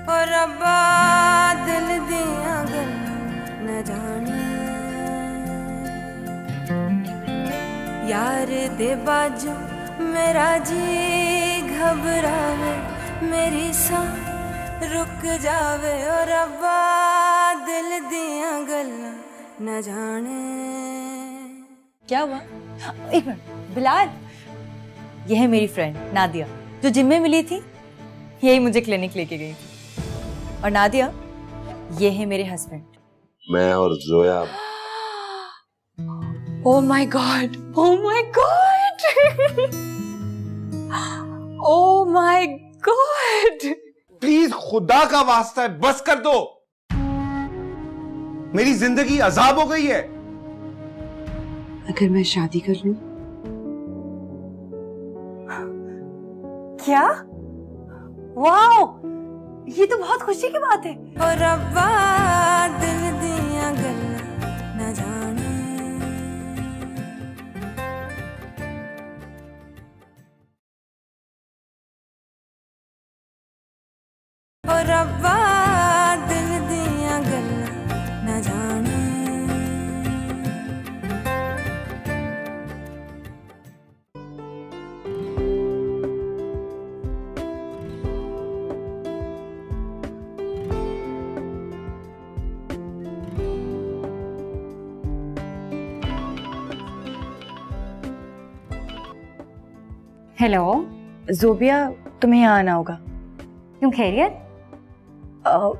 और रब्बा दिल दिया गल न जाने यार दे बाजू मेरा जी घबरावे मेरी सा रुक जावे और रब्बा दिल दिया गल न जाने। क्या हुआ? एक मिनट बिलाल, यह है मेरी फ्रेंड नादिया जो जिम में मिली थी, यही मुझे क्लिनिक लेके गई थी। और नादिया ये है मेरे हस्बैंड। मैं और Zoya. Oh my God, oh my God, oh my God. Please खुदा का वास्ता है बस कर दो, मेरी जिंदगी अजाब हो गई है। अगर मैं शादी कर लूं? क्या? वाओ, ये तो बहुत खुशी की बात है। और रब्बा दिल दिया गल न जाने और रब्बा दिल दिया गल न जाने। हेलो जोबिया, तुम्हें यहाँ आना होगा। क्यों, खैरियत?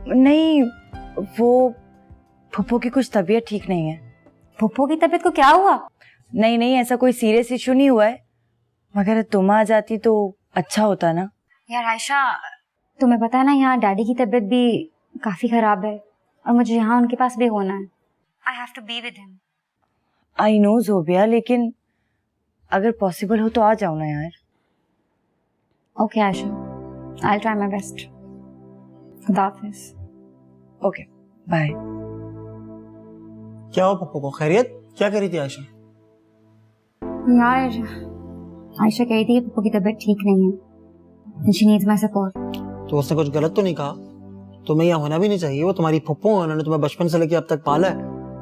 नहीं, वो फुप्पो की कुछ तबीयत ठीक नहीं है। फुप्पो की तबीयत को क्या हुआ? नहीं नहीं, ऐसा कोई सीरियस इशू नहीं हुआ है, मगर तुम आ जाती तो अच्छा होता ना। यार आयशा, तुम्हें पता है ना यहाँ डैडी की तबीयत भी काफी खराब है और मुझे यहाँ उनके पास भी होना है। I have to be with him. I know Zobia, लेकिन अगर पॉसिबल हो तो आ जाओ ना यार। Okay Ayesha, I will try my best. खुदा हाफिज। Okay bye. क्या हुआ पप्पू को? खैरियत? क्या कह रही थी आयशा? यार आयशा कह रही थी पप्पू की तबीयत ठीक नहीं है, शी नीड्स माय सपोर्ट। तो उसने कुछ गलत तो नहीं कहा? तुम्हें यहाँ होना भी नहीं चाहिए, वो तुम्हारी फुप्पो है, उन्होंने तुम्हें बचपन से लेकर अब तक पाला है,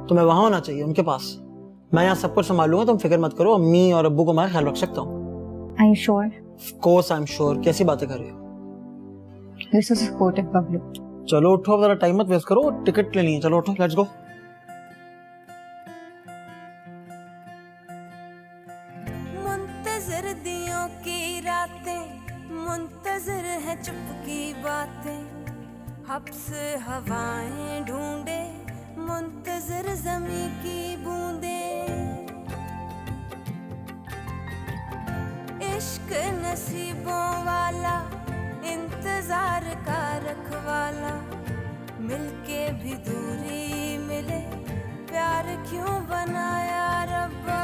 तुम्हें वहां होना चाहिए उनके पास। मैं यहाँ सब कुछ संभालूंगा, तुम फिक्र मत करो, अम्मी और अब्बू को मैं ख्याल रख सकता हूँ। Are you sure? Of course I'm sure। कैसी बातें कर रही हो? You're so supportive, Bablu. चलो उठो, अब जरा टाइम मत वेस्ट करो, टिकट लेनी है, चलो उठो, लेट्स गो। मुंतजर दियों की रातें, मुंतजर है चुप की बातें, हब्स हवाएं ढूंढे मुंतजर ज़मीं की बूंदें, इश्क नसीबों वाला इंतजार का रखवाला, मिलके भी दूरी मिले प्यार क्यों बनाया रब्बा।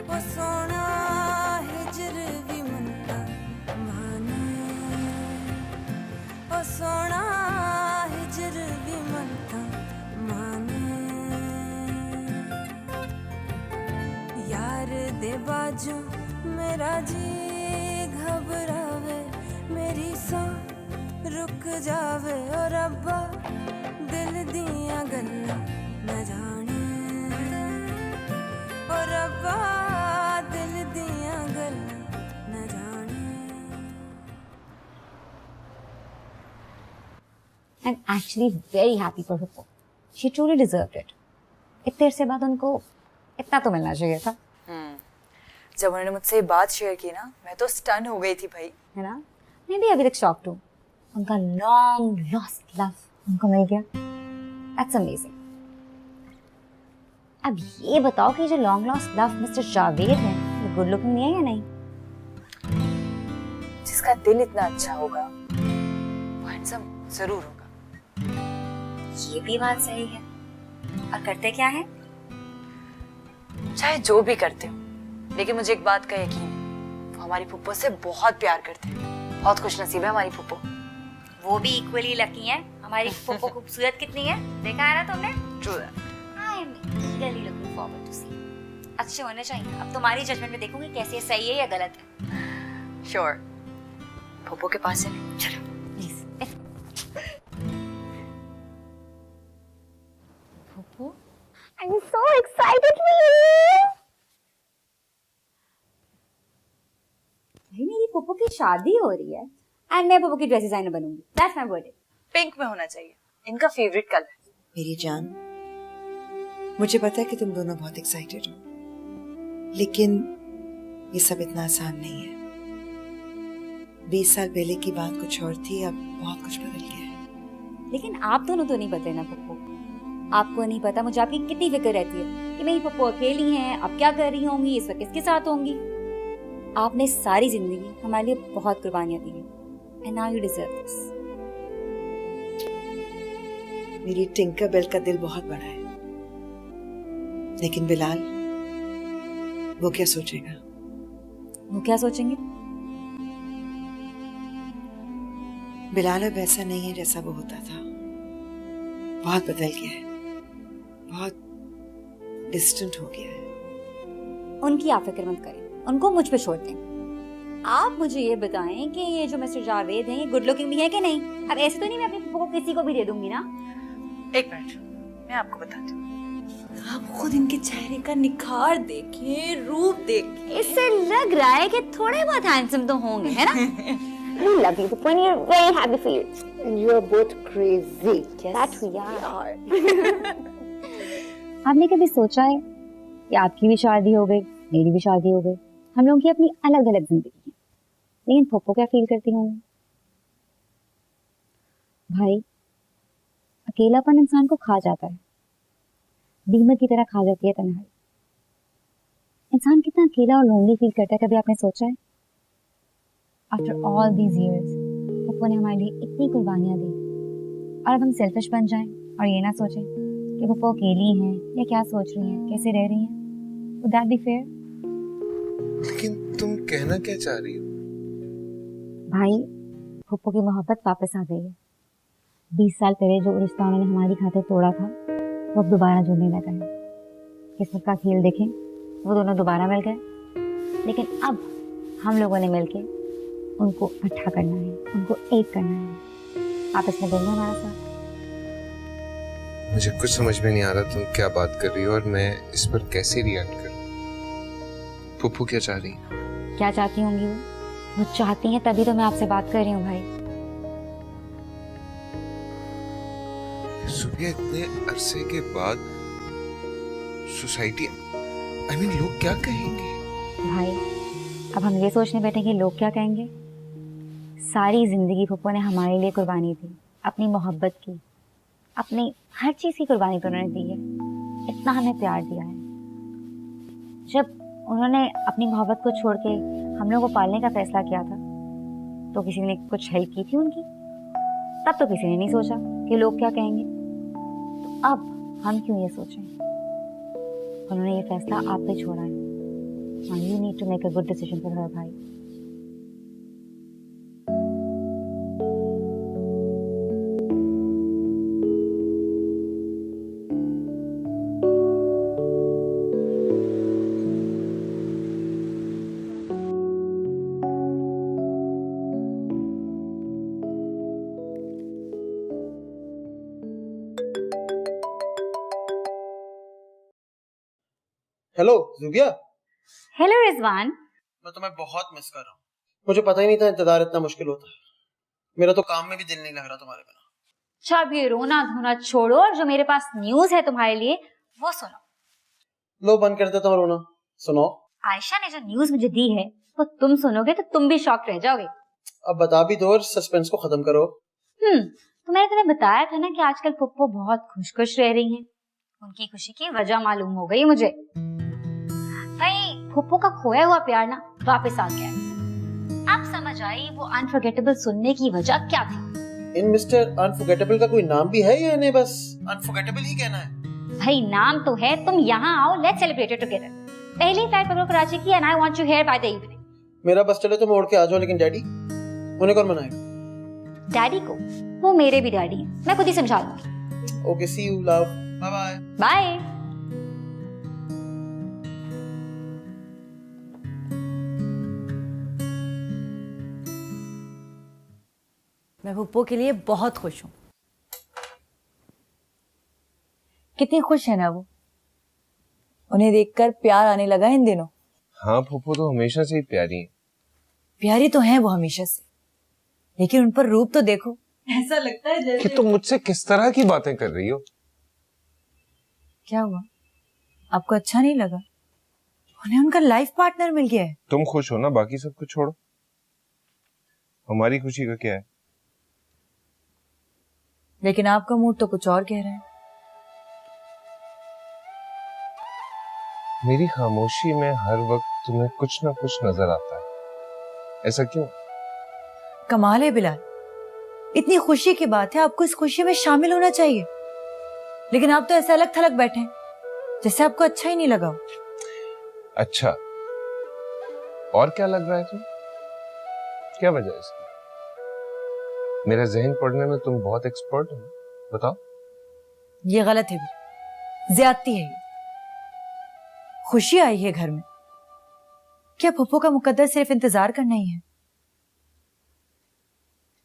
वो सोना हिजर भी मनता माने, वो सोना हिजर भी मनता माने, यार दे बाजू मेरा जी घबरावे मेरी सा रुक जावे और रब्बा दिल दिया गल्ला न जाने, और रब्बा दिल दिया गल्ला न जाने। I'm actually very happy for her. She truly deserved it. इतने देर से बाद उनको इतना तो मिलना चाहिए था। जब उन्होंने मुझसे ये बात शेयर की ना, मैं तो स्टन हो गई थी भाई। है ना? मैं भी अभी तक शॉक्ड हूँ। उनका लॉन्ग लॉस्ट लव उनको मिल गया। That's amazing. अब ये बताओ कि जो long lost love mister Javed है, वो गुड लुकिंग नहीं है या नहीं? जिसका दिल इतना अच्छा होगा वो हैंडसम जरूर होगा। ये भी बात सही है। और करते क्या है? चाहे जो भी करते हो, लेकिन मुझे एक बात का यकीन है, वो हमारी फुप्पो से बहुत प्यार करते हैं। बहुत खुशनसीब है हमारी फुप्पो। वो भी इक्वली लकी है। हमारी फुप्पो खूबसूरत कितनी है देखा है ना तुमने? True. I am eagerly looking forward to see. अच्छे होने चाहिए। अब तुम्हारी जजमेंट में देखूंगी कैसे सही है या गलत है। श्योर। फुप्पो के पास चले। चलो। I'm so excited for you. भाई मेरी पप्पू की शादी हो रही है एंड मैं पप्पू की ड्रेस डिजाइनर बनूंगी. That's my birthday. पिंक में होना चाहिए, इनका फेवरेट कलर. मेरी जान, मुझे पता है कि तुम दोनों बहुत एक्साइटेड हो, लेकिन ये सब इतना आसान नहीं है. 20 साल पहले की बात कुछ और थी, अब बहुत कुछ बदल गया है. लेकिन आप दोनों तो नहीं बदले ना पप्पू. आपको नहीं पता मुझे आपकी कितनी फिक्र रहती है कि मेरी पप्पू अकेली हैं, अब क्या कर रही होंगी, इस वक्त किसके साथ होंगी. आपने सारी जिंदगी हमारे लिए बहुत कुर्बानियां दी हैं and now you deserve this. मेरी टिंकर बेल का दिल बहुत बड़ा है, लेकिन बिलाल वो क्या सोचेगा? वो क्या सोचेंगे? बिलाल अब ऐसा नहीं है जैसा वो होता था. बहुत बदल गया है, बहुत डिस्टेंट हो गया है. उनकी आप फिक्र मत करें, उनको मुझ पे छोड़ दें. आप मुझे ये बताएं कि ये जो मिस्टर जावेद हैं ये गुड लुकिंग भी है कि नहीं. अब ऐसे तो नहीं मैं अपनी पप्पू को किसी को भी दे दूंगी ना. एक मिनट, मैं आपको बताती हूँ. आप खुद इनके चेहरे का निखार देखें, रूप देखें. इससे लग रहा है कि थोड़े बहुत हैंडसम तो होंगे, है ना? We love you, Puppu, and we're very happy for you. And you are both crazy. Yes, that we are. आपने कभी सोचा है कि आपकी भी शादी हो गई, मेरी भी शादी हो गई, हम लोगों की अपनी अलग अलग जिंदगी है, लेकिन पप्पू क्या फील करती होंगी? भाई, अकेलापन इंसान को खा जाता है, दीमक की तरह खा जाती है तन्हाई. इंसान कितना अकेला और लोनली फील करता है, कभी आपने सोचा है? After all these years, Pappu ने हमारे लिए इतनी कुर्बानियां दी, और अब हम सेल्फिश बन जाएं और ये ना सोचें कि पप्पू अकेली हैं या क्या सोच रही हैं, कैसे रह रही हैं. Would that be fair? लेकिन तुम कहना क्या चाह रही हो? भाई, पप्पू की मोहब्बत वापस आ गई है. 20 साल पहले जो रिश्ता उन्होंने हमारी खातिर तोड़ा था, वो अब दोबारा जुड़ने लगा है. किस्मत का खेल देखें, वो दोनों दोबारा मिल गए. लेकिन अब हम लोगों ने मिलके उनको इकट्ठा करना है, उनको एक करना है. आप इसमें देंगे हमारा साथ? मुझे कुछ समझ में नहीं आ रहा तुम क्या बात कर रही हो और मैं इस पर कैसे रिएक्ट करूं. पुप्पू क्या चाह रही है? क्या चाहती होंगी वो चाहती हैं तभी तो मैं आपसे बात कर रही हूँ भाई. सुबह इतने अरसे के बाद सोसाइटी, आई मीन लोग क्या कहेंगे? भाई, अब हम ये सोचने बैठे कि लोग क्या कहेंगे. सारी जिंदगी पप्पू ने हमारे लिए कुर्बानी दी, अपनी मोहब्बत की, अपनी हर चीज की कुर्बानी तो उन्होंने दी है. इतना हमें प्यार दिया है. जब उन्होंने अपनी मोहब्बत को छोड़ के हम लोगों को पालने का फैसला किया था, तो किसी ने कुछ हेल्प की थी उनकी? तब तो किसी ने नहीं सोचा कि लोग क्या कहेंगे. तो अब हम क्यों ये सोचें? उन्होंने ये फैसला आप पे छोड़ा है. You need to make a good decision for her, भाई. हेलो जुबिया. हेलो रिजवान. मैं तुम्हें बहुत मिस कर रहा हूँ. मुझे पता ही नहीं था इंतजार इतना मुश्किल होता है. मेरा तो काम में भी दिल नहीं लग रहा तुम्हारे बिना. अच्छा, अब ये रोना धोना छोड़ो और जो मेरे पास न्यूज है तुम्हारे लिए वो सुनो. लो बंद कर देता हूँ रोना. सुनो. आयशा ने जो न्यूज मुझे दी है वो तुम सुनोगे तो तुम भी शॉक रह जाओगे. अब बता भी दो और सस्पेंस को खत्म करो. तो मैंने तुम्हें बताया था ना कि आजकल पप्पू बहुत खुश खुश रह रही हैं. उनकी खुशी की वजह मालूम हो गई मुझे. भाई, पप्पू का खोया हुआ प्यार ना वापस आ गया है. आप समझ आई वो अनफॉरगेटेबल सुनने की वजह क्या थी? इन मिस्टर अनफॉरगेटेबल का कोई नाम भी है या इन्हें बस अनफॉरगेटेबल ही कहना है? भाई, नाम तो है. तुम यहाँ आओ, लेट्स सेलिब्रेट इट टुगेदर. पहली फ्लाइट पकड़ो कराची की, and I want you here by the evening. मेरा बस चले तो मैं उड़ के आ जाऊं, लेकिन डैडी उन्हें कौन मनाएगा? डैडी को? वो मेरे भी डैडी हैं, मैं खुद ही समझा लूंगी. Okay, see you, love, bye bye. Bye. मैं पुप्पू के लिए बहुत खुश हूँ. कितनी खुश है ना वो. उन्हें देखकर प्यार आने लगा इन दिनों। हाँ फूफो तो हमेशा से ही प्यारी है। प्यारी तो है वो हमेशा से, लेकिन उन पर रूप तो देखो, ऐसा लगता है जैसे। कि तुम मुझसे किस तरह की बातें कर रही हो? क्या हुआ, आपको अच्छा नहीं लगा? उन्हें उनका लाइफ पार्टनर मिल गया है। तुम खुश हो ना, बाकी सब कुछ छोड़ो। हमारी खुशी का क्या है? लेकिन आपका मूड तो कुछ और कह रहा है। मेरी खामोशी में हर वक्त तुम्हें कुछ ना कुछ नजर आता है, ऐसा क्यों? कमाल है बिलाल, इतनी खुशी की बात है, आपको इस खुशी में शामिल होना चाहिए, लेकिन आप तो ऐसे अलग थलग बैठे हैं जैसे आपको अच्छा ही नहीं लगा हो। अच्छा, और क्या लग रहा है तुम्हें? क्या वजह है इसकी? मेरा जहन पढ़ने में तुम बहुत एक्सपर्ट हो, बताओ। ये गलत है, ज्यादती है ये। खुशी आई है घर में, क्या पप्पू का मुकद्दर सिर्फ इंतजार करना ही है?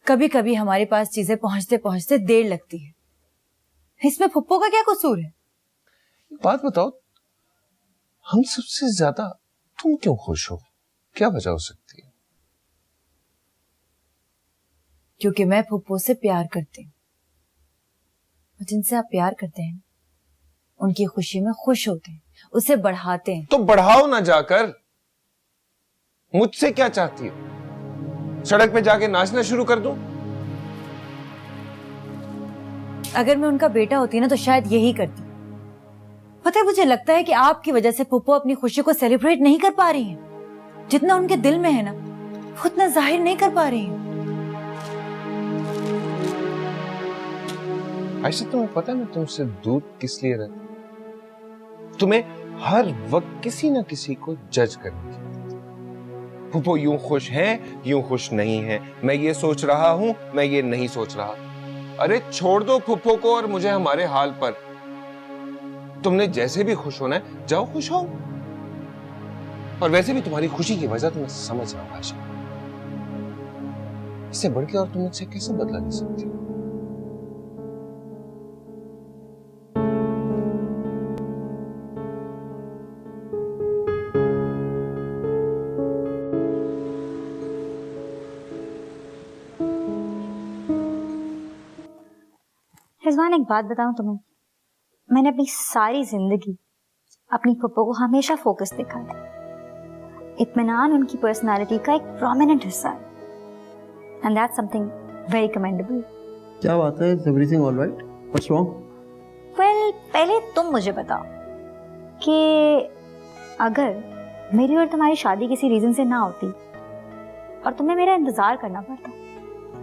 कभी कभी हमारे पास चीजें पहुंचते पहुंचते देर लगती है, इसमें पप्पू का क्या कसूर है? बात बताओ, हम सबसे ज्यादा तुम क्यों खुश हो? क्या वजह हो सकती है? क्योंकि मैं पप्पू से प्यार करती हूँ, और जिनसे आप प्यार करते हैं उनकी खुशी में खुश होते हैं, उसे बढ़ाते हैं। तो बढ़ाओ ना जाकर। मुझसे क्या चाहती हो? सड़क पे जाके नाचना शुरू कर दूं? अगर मैं उनका बेटा होती ना तो शायद यही करती। पता है, मुझे लगता है कि आपकी वजह से पप्पू अपनी खुशी को सेलिब्रेट नहीं कर पा रही हैं। जितना उनके दिल में है ना, वो उतना जाहिर नहीं कर पा रही हैं। आयशा, तुम्हें पता है मैं तुमसे दूर किस लिए रहती? तुम्हें हर वक्त किसी ना किसी को जज करनी चाहिए। फूफो यूं खुश हैं, यूं खुश नहीं है, मैं ये सोच रहा हूं, मैं ये नहीं सोच रहा। अरे छोड़ दो फूफो को और मुझे हमारे हाल पर। तुमने जैसे भी खुश होना है, जाओ खुश हो। और वैसे भी तुम्हारी खुशी की वजह तो मैं समझ रहा हूं आयशा। इससे बढ़ के और तुम मुझसे कैसे बदला ले सकती हो? रिजवान, एक बात बताऊं तुम्हें, मैंने अपनी सारी जिंदगी अपनी पप्पो को हमेशा फोकस देखा है। इत्मीनान उनकी पर्सनालिटी का एक प्रोमिनेंट हिस्सा है, and that's something very commendable. क्या बात है? Is everything alright? What's wrong? Well, पहले तुम मुझे बताओ कि अगर मेरी और तुम्हारी शादी किसी रीजन से ना होती और तुम्हें मेरा इंतजार करना पड़ता,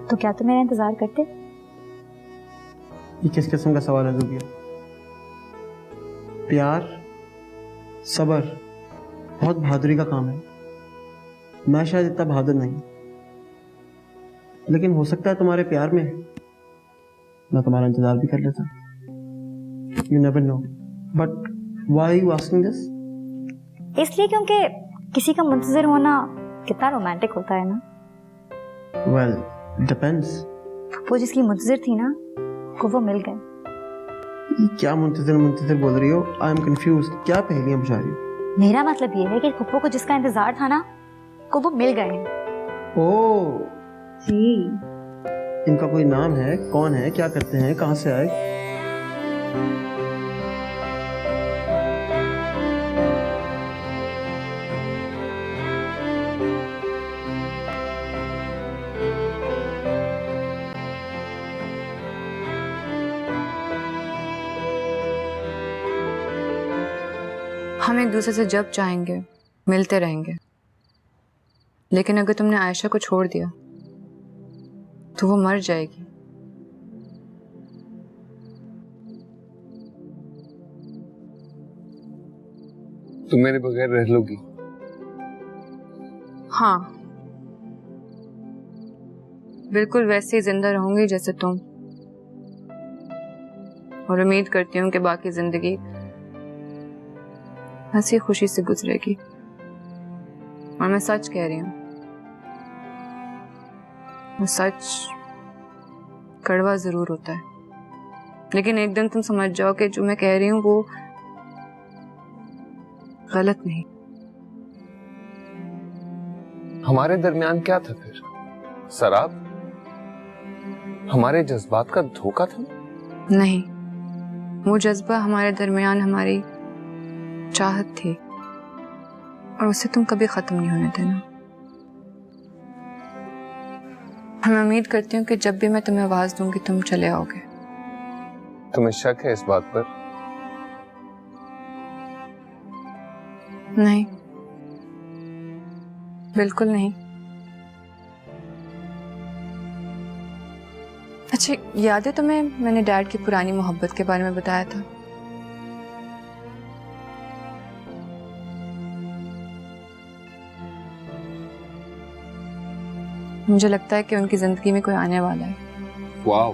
तो क्या तुम मेरा इंतजार करते? ये किस किस्म का सवाल है जुबिया? प्यार, सबर बहुत बहादुरी का काम है। मैं शायद इतना बहादुर नहीं, लेकिन हो सकता है तुम्हारे प्यार में मैं तुम्हारा इंतजार भी कर लेता। You never know. But why are you asking this? इसलिए क्योंकि किसी का मुंतजर होना कितना रोमांटिक होता है ना। Well, depends. वो जिसकी मुंतजर थी ना, को वो मिल गए। क्या मुंतजर बोल रही हो? I am confused. क्या पहेलियां बुझा रही हो? मेरा मतलब ये है कि पप्पू को जिसका इंतजार था ना, को वो मिल गए हैं। ओह जी। इनका कोई नाम है? कौन है? क्या करते हैं? कहां से आए? हम एक दूसरे से जब चाहेंगे मिलते रहेंगे, लेकिन अगर तुमने आयशा को छोड़ दिया तो वो मर जाएगी। तुम मेरे बगैर रह लोगी? हाँ, बिल्कुल वैसे ही जिंदा रहूंगी जैसे तुम, और उम्मीद करती हूँ कि बाकी जिंदगी हंसी खुशी से गुजरेगी। और मैं सच कह रही हूँ, वो सच कड़वा जरूर होता है, लेकिन एक दिन तुम समझ जाओ कि जो मैं कह रही हूँ वो गलत नहीं। हमारे दरमियान क्या था फिर? शराब? हमारे जज्बात का धोखा था? नहीं, वो जज्बा हमारे दरमियान हमारी चाहत थी और उसे तुम कभी खत्म नहीं होने देना। मैं उम्मीद करती हूँ कि जब भी मैं तुम्हें आवाज दूंगी तुम चले आओगे। तुम्हें शक है इस बात पर? नहीं, बिल्कुल नहीं। अच्छा, याद है तुम्हें मैंने डैड की पुरानी मोहब्बत के बारे में बताया था? मुझे लगता है कि उनकी जिंदगी में कोई आने वाला है। Wow,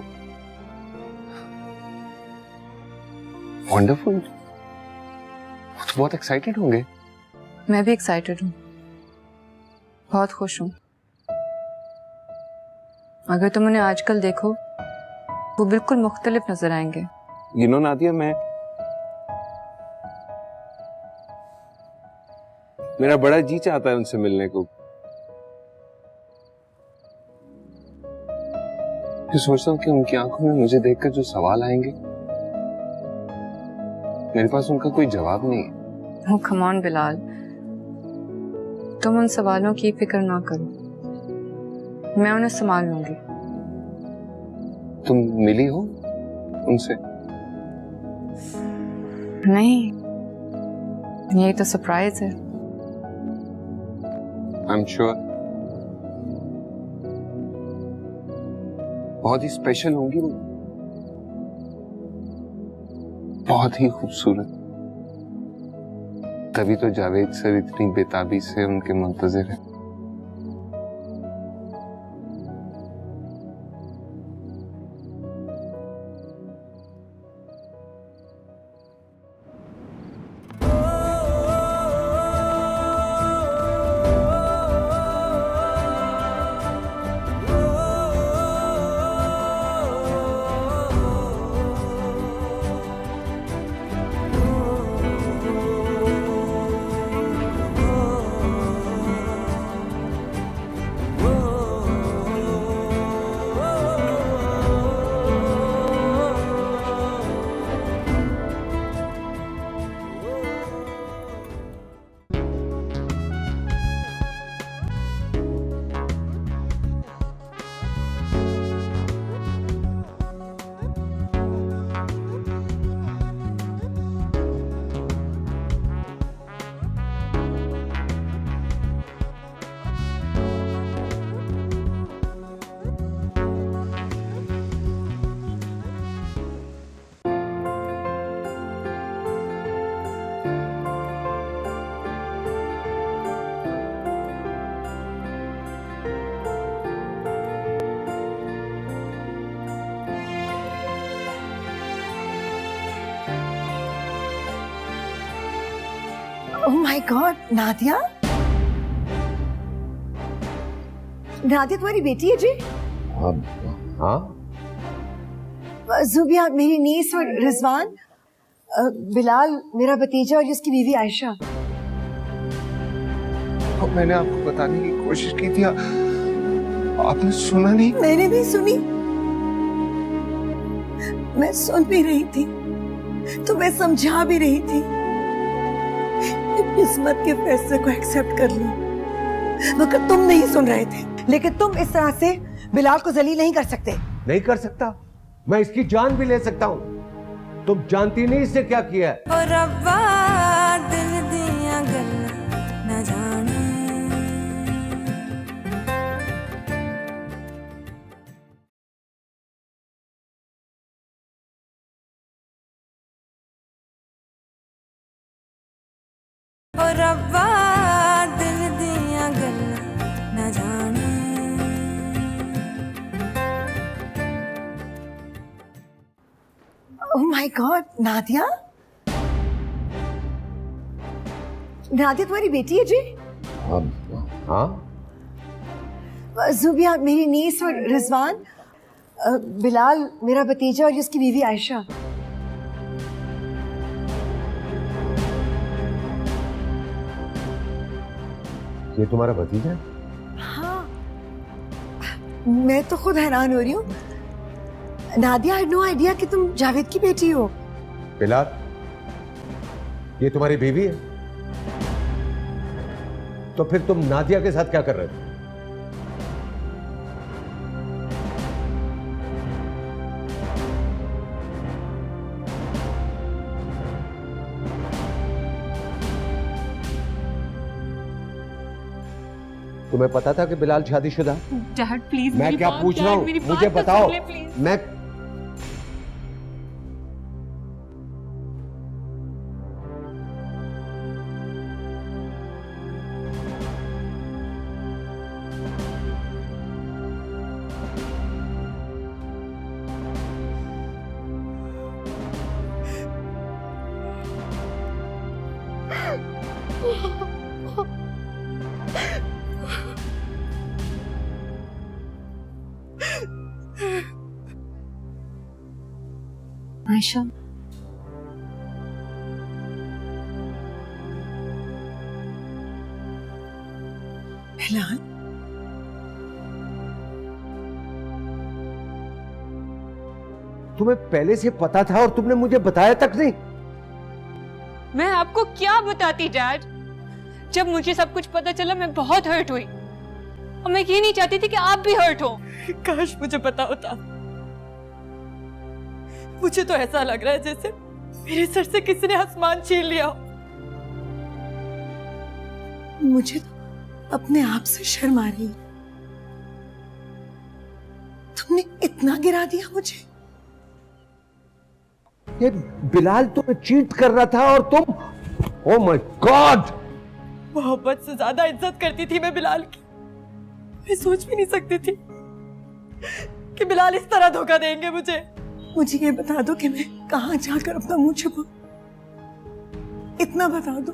wonderful. तो बहुत एक्साइटेड होंगे। मैं भी एक्साइटेड हूँ, बहुत खुश हूँ। अगर तुम उन्हें आजकल देखो वो बिल्कुल मुख्तलिफ नजर आएंगे। यू नो नादिया, मेरा बड़ा जी चाहता है उनसे मिलने को। मैं सोचता हूँ कि उनकी आंखों में मुझे देखकर जो सवाल आएंगे, मेरे पास उनका कोई जवाब नहीं है। ओह कम ऑन बिलाल, तुम उन सवालों की फिक्र ना करो, मैं उन्हें संभाल लूंगी। तुम मिली हो उनसे? नहीं, यही तो सरप्राइज है। आई एम श्योर बहुत ही स्पेशल होंगी वो, बहुत ही खूबसूरत। तभी तो जावेद सर इतनी बेताबी से उनके मुंतजिर हैं। Oh my God, Nadia? Nadia तुम्हारी बेटी है जी? हाँ। जुबिया मेरी नीस और रिजवान, बिलाल मेरा भतीजा और उसकी बीवी आयशा। तो मैंने आपको बताने की कोशिश की थी, आपने सुना नहीं? मैंने भी सुनी, मैं सुन भी रही थी, तो मैं समझा भी रही थी। किस्मत के फैसले को एक्सेप्ट कर लो, मगर तुम नहीं सुन रहे थे। लेकिन तुम इस तरह से बिलाल को जलील नहीं कर सकते। नहीं कर सकता, मैं इसकी जान भी ले सकता हूँ। तुम जानती नहीं इसने क्या किया है। और रब्बा दिल दिया गल्लां न जाने। और रब्बा दिल दिया गल्लां न जाने। Oh my God, Nadia? Nadia तुम्हारी बेटी है जी? हाँ। जुबिया मेरी नीस और रिजवान, बिलाल मेरा भतीजा और उसकी बीवी आयशा। ये तुम्हारा भतीजा है? हाँ, मैं तो खुद हैरान हो रही हूँ। नादिया, आई नो आइडिया कि तुम जावेद की बेटी हो। बिलाल, ये तुम्हारी बीवी है? तो फिर तुम नादिया के साथ क्या कर रहे थे? तुम्हें पता था कि बिलाल शादीशुदा? डैड प्लीज, मैं क्या पूछ रहा हूँ, मुझे बताओ। मैं आयशा, बिलाल, तुम्हें पहले से पता था और तुमने मुझे बताया तक नहीं? मैं आपको क्या बताती डैड? जब मुझे सब कुछ पता चला मैं बहुत हर्ट हुई और मैं ये नहीं चाहती थी कि आप भी हर्ट हो। काश मुझे पता होता। मुझे तो ऐसा लग रहा है जैसे मेरे सर से किसी ने आसमान छीन लिया हो। मुझे तो अपने आप से शर्म आ रही। तुमने इतना गिरा दिया मुझे। ये बिलाल तुम्हें चीट कर रहा था और तुम, ओह माय गॉड! मोहब्बत से ज्यादा इज्जत करती थी मैं बिलाल की। मैं सोच भी नहीं सकती थी कि बिलाल इस तरह धोखा देंगे मुझे। मुझे ये बता दो कि मैं कहाँ जाकर अपना मुंह छुपाऊं। इतना बता दो।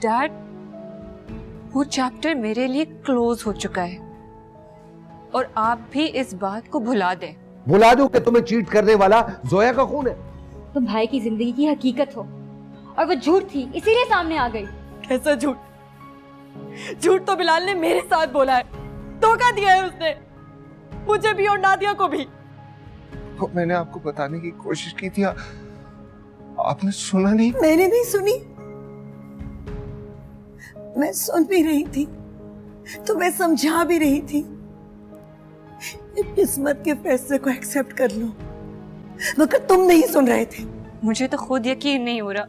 डैड, वो चैप्टर मेरे लिए क्लोज हो चुका है और आप भी इस बात को भुला दें। भुला दूं कि तुम्हें चीट करने वाला जोया का खून है? तुम भाई की जिंदगी की हकीकत हो और वो झूठ थी, इसीलिए सामने आ गई। कैसा झूठ? झूठ तो बिलाल ने मेरे साथ बोला है। धोखा दिया है उसने, मुझे भी और नादिया को भी। तो मैंने आपको बताने की कोशिश की थी, आपने सुना नहीं। मैंने नहीं सुनी। मैं सुन भी रही थी तो मैं समझा भी रही थी। किस्मत के फैसले को एक्सेप्ट कर लो, मगर तुम नहीं सुन रहे थे। मुझे तो खुद यकीन नहीं हो रहा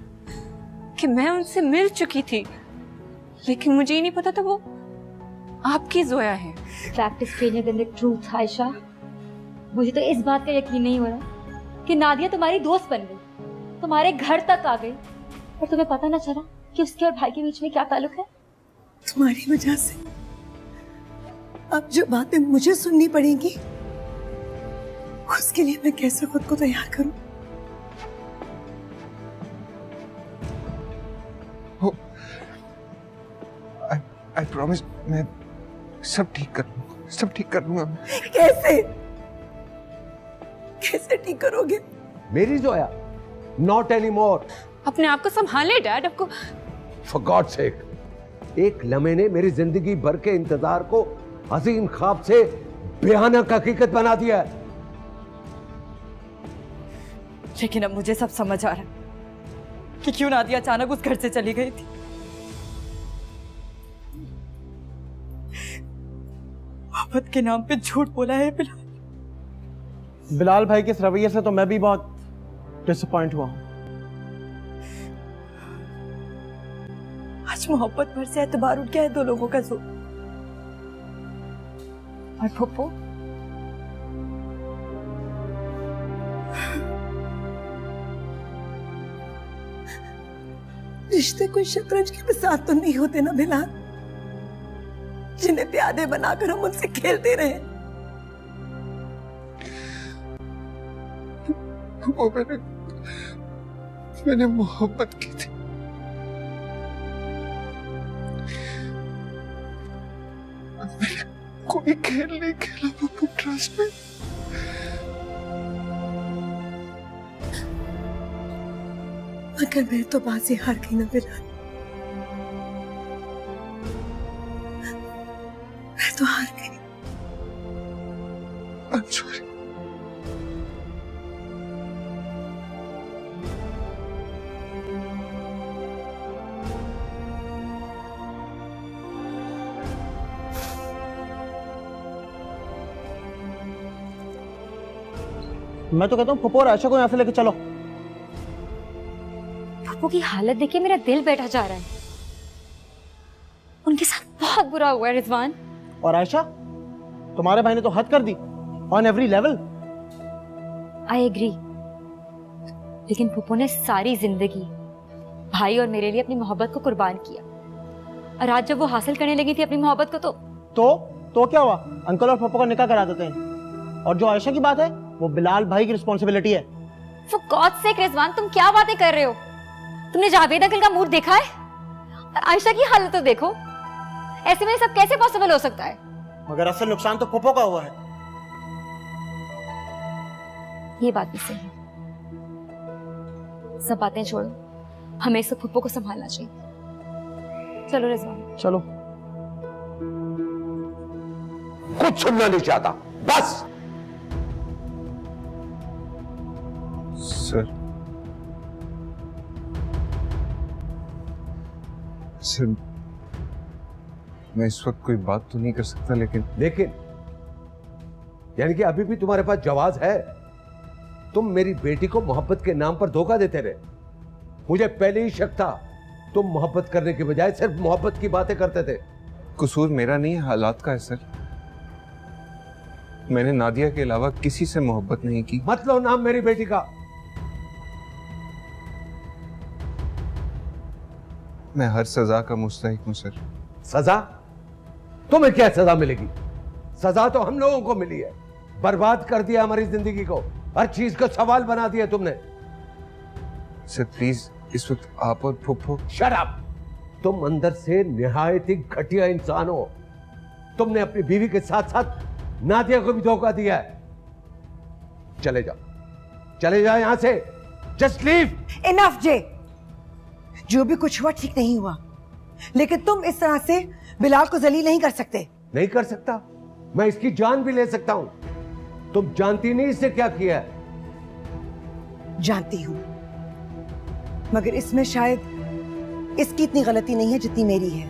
कि मैं उनसे मिल चुकी थी, लेकिन मुझे ही नहीं पता था वो आपकी जोया है। Fact is stranger then the truth Ayesha. मुझे तो इस बात का यकीन नहीं हो रहा कि नादिया तुम्हारी दोस्त बन गई, तुम्हारे घर तक आ गई और तुम्हें पता न चला कि उसके और भाई के बीच में क्या ताल्लुक है। तुम्हारी वजह से अब जो बातें मुझे सुननी पड़ेंगी, उसके लिए मैं कैसे खुद को तैयार करूं? I promise, मैं सब ठीक कर लूंगा, सब ठीक कर लूंगा। कैसे कैसे ठीक करोगे? मेरी जोया? नॉट एनी मोर। अपने आप को संभाले डैड। आपको फॉर गॉड सेक, एक लम्हे ने मेरी जिंदगी भर के इंतजार को हसीन ख्वाब से भयानक हकीकत बना दिया है। लेकिन अब मुझे सब समझ आ रहा है कि क्यों नादिया अचानक उस घर से चली गई थी। मोहब्बत के नाम पे झूठ बोला है बिलाल। बिलाल भाई के इस रवैये से तो मैं भी बहुत डिसअपॉइंट हुआ हूं। आज मोहब्बत भर से एतबार उठ गया है दो लोगों का जोर। और फुप्पो, रिश्ते कोई शतरंज के बिसात तो नहीं होते ना बिलाल, जिन्हें प्यादे बनाकर हम उनसे खेलते रहे। वो मैंने मोहब्बत की थी। मैंने कोई खेल नहीं खेला वो ट्रस्ट में। मगर मैं तो बाजी हार गई ना बिलाल। I'm sorry. मैं तो कहता हूँ फुप्पो और आयशा को यहाँ से लेके चलो। फुप्पो की हालत देखिए, मेरा दिल बैठा जा रहा है। उनके साथ बहुत बुरा हुआ है रिजवान। और आयशा, तुम्हारे भाई ने तो हद कर दी on every level. I agree, लेकिन फुप्पो ने सारी जिंदगी भाई और मेरे लिए अपनी मोहब्बत को कुर्बान किया, और आज जब वो हासिल करने लगी थी अपनी मोहब्बत को तो क्या हुआ? अंकल और फुप्पो का निकाह करा देते हैं। और जो आयशा की बात है वो बिलाल भाई की रिस्पॉन्सिबिलिटी है। For God's sake रिजवान, तुम क्या बातें कर रहे हो? तुमने जावेद अंकल का मूड देखा है? और आयशा की हालत तो देखो। ऐसे में सब कैसे पॉसिबल हो सकता है? मगर असल नुकसान तो फुप्पो का हुआ है। ये बात भी सही है। सब बातें छोड़ो, हमें इस फुप्पो को संभालना चाहिए। चलो रिजवान, चलो। कुछ सुनना नहीं चाहता, बस। सर, मैं इस वक्त कोई बात तो नहीं कर सकता, लेकिन यानी कि अभी भी तुम्हारे पास जवाब है? तुम मेरी बेटी को मोहब्बत के नाम पर धोखा देते रहे। मुझे पहले ही शक था तुम मोहब्बत करने के बजाय सिर्फ मोहब्बत की बातें करते थे। कसूर मेरा नहीं है, हालात का है सर। मैंने नादिया के अलावा किसी से मोहब्बत नहीं की। मत लो नाम मेरी बेटी का। मैं हर सजा का मुस्तहिक हूं सर। सजा? तुम्हें क्या सजा मिलेगी? सजा तो हम लोगों को मिली है। बर्बाद कर दिया हमारी जिंदगी को, हर चीज को सवाल बना दिया तुमने। सर प्लीज, इस वक्त आप और फुप्पो। Shut up! तुम अंदर से निहायत ही घटिया इंसान हो। तुमने अपनी बीवी के साथ साथ नादिया को भी धोखा दिया है। चले जाओ यहां से। Just leave. इनफ जे, जो भी कुछ हुआ ठीक नहीं हुआ, लेकिन तुम इस तरह से बिलाल को जलील नहीं कर सकते। नहीं कर सकता? मैं इसकी जान भी ले सकता हूं। तुम जानती नहीं इसने क्या किया है। जानती हूं, मगर इसमें शायद इसकी इतनी गलती नहीं है जितनी मेरी है।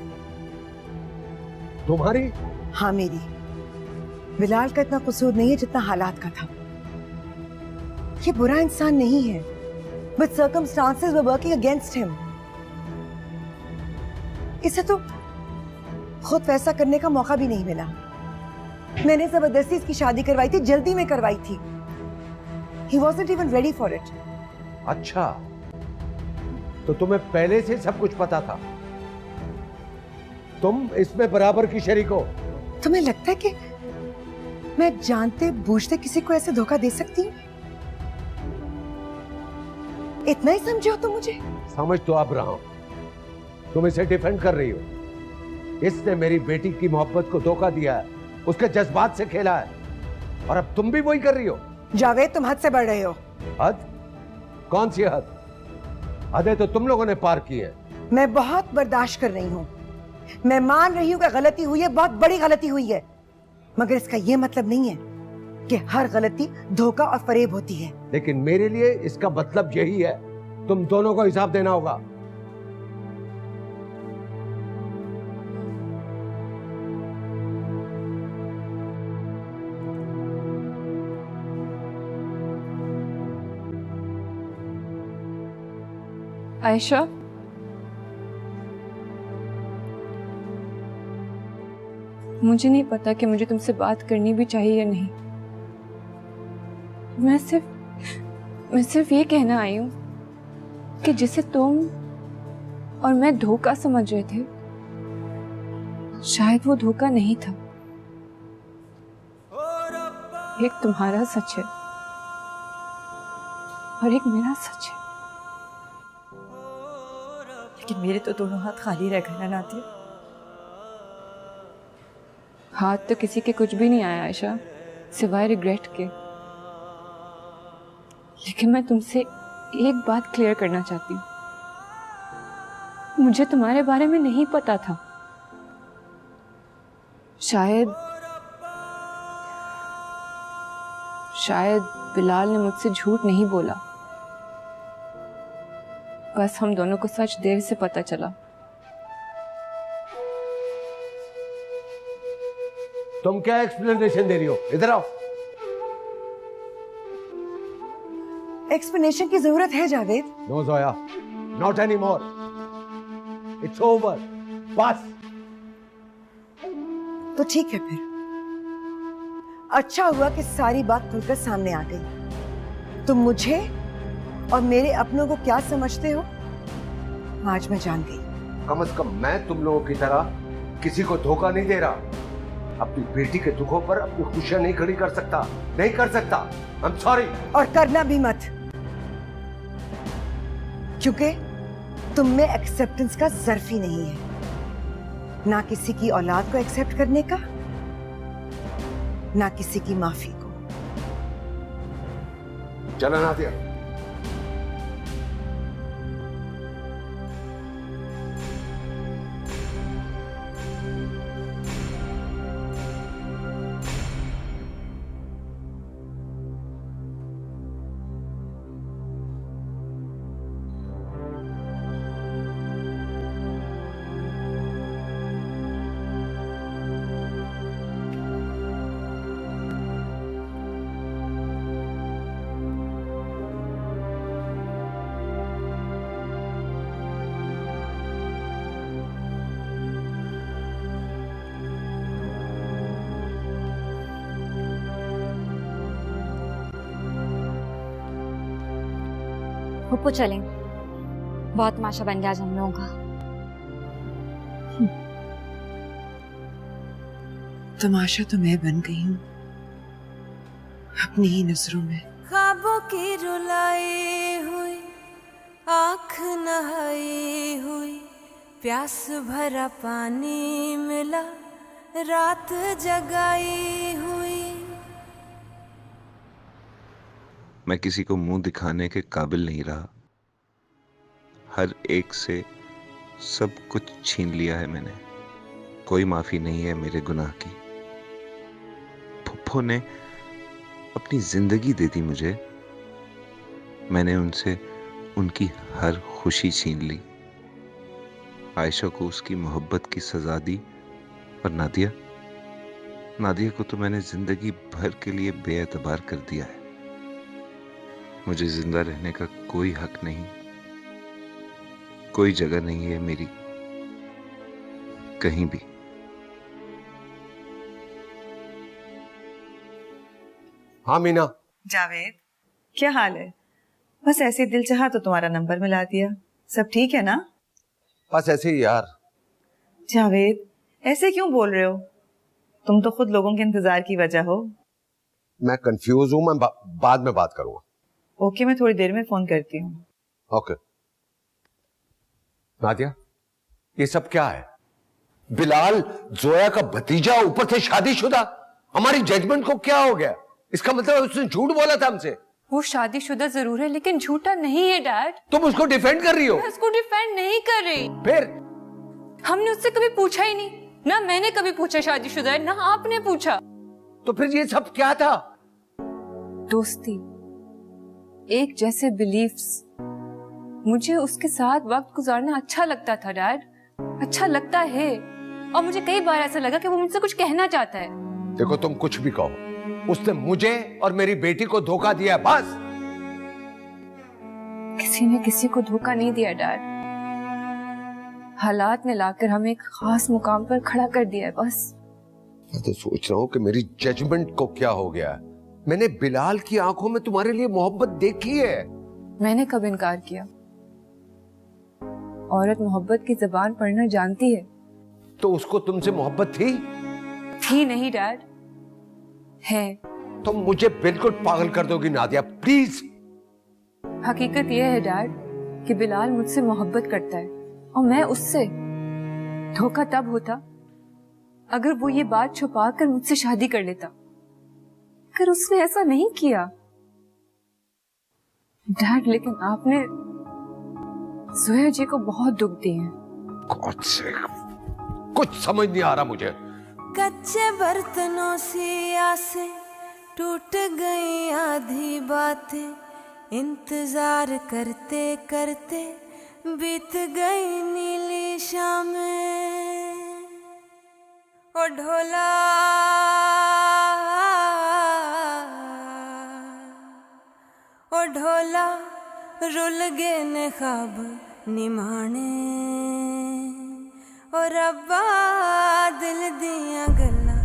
तुम्हारी? हाँ मेरी। बिलाल का इतना कसूर नहीं है जितना हालात का था। ये बुरा इंसान नहीं है, but circumstances were working against him. इसे तो खुद फैसला करने का मौका भी नहीं मिला। मैंने जबरदस्ती इसकी शादी करवाई थी, जल्दी में करवाई थी। He wasn't even ready for it. अच्छा, तो तुम्हें पहले से सब कुछ पता था? तुम इसमें बराबर की शरीक हो? तुम्हें लगता है कि मैं जानते बूझते किसी को ऐसे धोखा दे सकती हूँ? इतना ही समझे हो तुम मुझे? समझ तो अब रहा हूं। तुम इसे डिफेंड कर रही हो। इसने मेरी बेटी की मोहब्बत को धोखा दिया है, उसके जज्बात से खेला है, और अब तुम भी वही कर रही हो। जावेद, तुम हद से बढ़ रहे हो। हद? कौन सी हद? हदें तो तुम लोगों ने पार की है। मैं बहुत बर्दाश्त कर रही हूँ। मैं मान रही हूँ कि गलती हुई है, बहुत बड़ी गलती हुई है, मगर इसका यह मतलब नहीं है कि हर गलती धोखा और फरेब होती है। लेकिन मेरे लिए इसका मतलब यही है, तुम दोनों को हिसाब देना होगा। आयशा, मुझे नहीं पता कि मुझे तुमसे बात करनी भी चाहिए या नहीं। मैं सिर्फ ये कहना आई हूं कि जिसे तुम और मैं धोखा समझ रहे थे, शायद वो धोखा नहीं था। एक तुम्हारा सच है और एक मेरा सच है। लेकिन मेरे तो दोनों हाथ खाली रह गए ना नादिया। हाथ तो किसी के कुछ भी नहीं आया आयशा, सिवाय रिग्रेट के। लेकिन मैं तुमसे एक बात क्लियर करना चाहती हूँ। मुझे तुम्हारे बारे में नहीं पता था। शायद बिलाल ने मुझसे झूठ नहीं बोला, बस हम दोनों को सच देर से पता चला। तुम क्या एक्सप्लेनेशन दे रही हो? इधर आओ। एक्सप्लेनेशन की जरूरत है Javed? No Zoya, not any more, it's over, बस। तो ठीक है फिर, अच्छा हुआ कि सारी बात खुलकर सामने आ गई। तुम मुझे और मेरे अपनों को क्या समझते हो आज मैं जान गई। कम से कम मैं तुम लोगों की तरह किसी को धोखा नहीं दे रहा। अपनी बेटी के दुखों पर अपनी खुशियां नहीं खड़ी कर सकता, नहीं कर सकता। I am sorry. और करना भी मत, क्योंकि तुम में एक्सेप्टेंस का ज़र्फ ही नहीं है, ना किसी की औलाद को एक्सेप्ट करने का, ना किसी की माफी को। चलो नादिया। फुप्पो चलें, बहुत तमाशा बन गया आज हम लोगों का। तमाशा तो मैं बन गई हूँ अपनी ही नजरों में। ख्वाबों की रुलाई हुई, आँख नहाई हुई, प्यास भरा पानी मिला, रात जगाई हुई। मैं किसी को मुंह दिखाने के काबिल नहीं रहा। हर एक से सब कुछ छीन लिया है मैंने। कोई माफी नहीं है मेरे गुनाह की। फुप्पो ने अपनी जिंदगी दे दी मुझे, मैंने उनसे उनकी हर खुशी छीन ली। आयशा को उसकी मोहब्बत की सजा दी, और नादिया को तो मैंने जिंदगी भर के लिए बेएतबार कर दिया है। मुझे जिंदा रहने का कोई हक नहीं, कोई जगह नहीं है मेरी कहीं भी। हाँ मीना। जावेद, क्या हाल है? बस ऐसे दिल चाहा तो तुम्हारा नंबर मिला दिया। सब ठीक है ना? बस ऐसे ही यार। जावेद, ऐसे क्यों बोल रहे हो? तुम तो खुद लोगों के इंतजार की वजह हो। मैं कंफ्यूज हूं, मैं बाद में बात करूंगा। ओके, मैं थोड़ी देर में फोन करती हूँ। ओके। नादिया, ये सब क्या है? बिलाल जोया का भतीजा, ऊपर से शादीशुदा। हमारी जजमेंट को क्या हो गया? इसका मतलब उसने झूठ बोला था हमसे। वो शादीशुदा जरूर है लेकिन झूठा नहीं है डैड। तुम उसको डिफेंड कर रही हो? मैं उसको डिफेंड नहीं कर रही। फिर? हमने उससे कभी पूछा ही नहीं, ना मैंने कभी पूछा शादीशुदा है, ना आपने पूछा। तो फिर ये सब क्या था? दोस्ती, एक जैसे बिलीफ्स। मुझे उसके साथ वक्त गुजारना अच्छा लगता था डैड, अच्छा लगता है। और मुझे कई बार ऐसा लगा कि वो मुझसे कुछ कहना चाहता है। देखो, तुम कुछ भी कहो, उसने मुझे और मेरी बेटी को धोखा दिया, बस। किसी ने किसी को धोखा नहीं दिया डैड। हालात ने लाकर हमें एक खास मुकाम पर खड़ा कर दिया है, बस। मैं तो सोच रहा हूँ कि मेरी जजमेंट को क्या हो गया। मैंने बिलाल की आंखों में तुम्हारे लिए मोहब्बत देखी है। मैंने कब इनकार किया? औरत मोहब्बत की जबान पढ़ना जानती है। तो उसको तुमसे मोहब्बत थी नहीं डैड, है। तुम मुझे बिल्कुल पागल कर दोगी नादिया, प्लीज। हकीकत यह है डैड कि बिलाल मुझसे मोहब्बत करता है और मैं उससे। धोखा तब होता अगर वो ये बात छुपाकर मुझसे शादी कर लेता, अगर उसने ऐसा नहीं किया डैड। लेकिन आपने जोया जी को बहुत दुख दिए हैं। कुछ समझ नहीं आ रहा मुझे। कच्चे बर्तनों सी आसे टूट गई आधी बातें, इंतजार करते करते बीत गई नीली शामें। ओ ढोला ओ ढोला रुल गए ने ख्वाब निमाने, ओ रब्बा दिल दिया गल्ला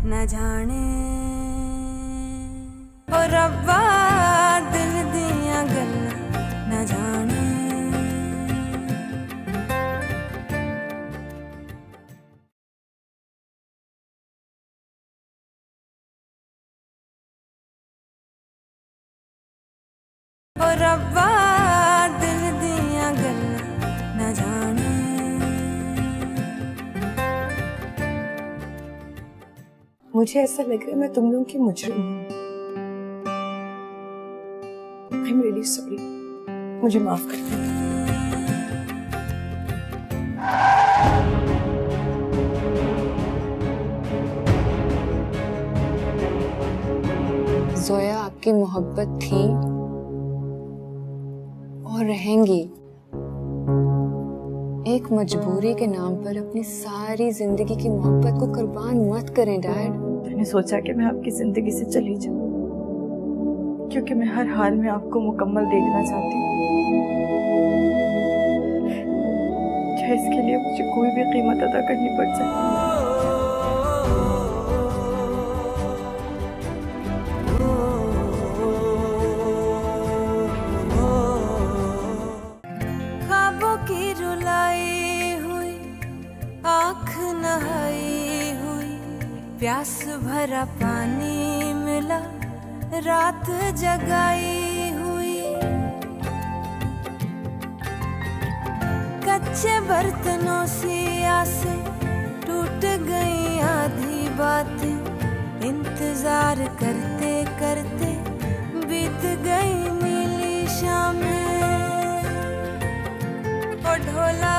न जाने, ओ रब्बा दिल दिया गल्ला न जाने। ओ रब्बा दिल दिया गल्ला न जाने। मुझे ऐसा लग रहा है मैं तुम लोगों की मुजरिम हूँ। I'm really sorry, मुझे माफ कर दो। जोया आपकी मोहब्बत थी और रहेंगी। एक मजबूरी के नाम पर अपनी सारी जिंदगी की मोहब्बत को कुर्बान मत करें डैड। मैंने सोचा कि मैं आपकी जिंदगी से चली जाऊं, क्योंकि मैं हर हाल में आपको मुकम्मल देखना चाहती हूँ। चाहे इसके लिए मुझे कोई भी कीमत अदा करनी पड़ जाए। ख्वाबों की रुलाई हुई, आँख नहाई हुई, प्यास भरा पानी मिला, रात जगाई हुई। कच्चे बर्तनों सी आसें, टूट गई आधी बातें, इंतजार करते करते बीत गई नीली शामें। ओ ढोला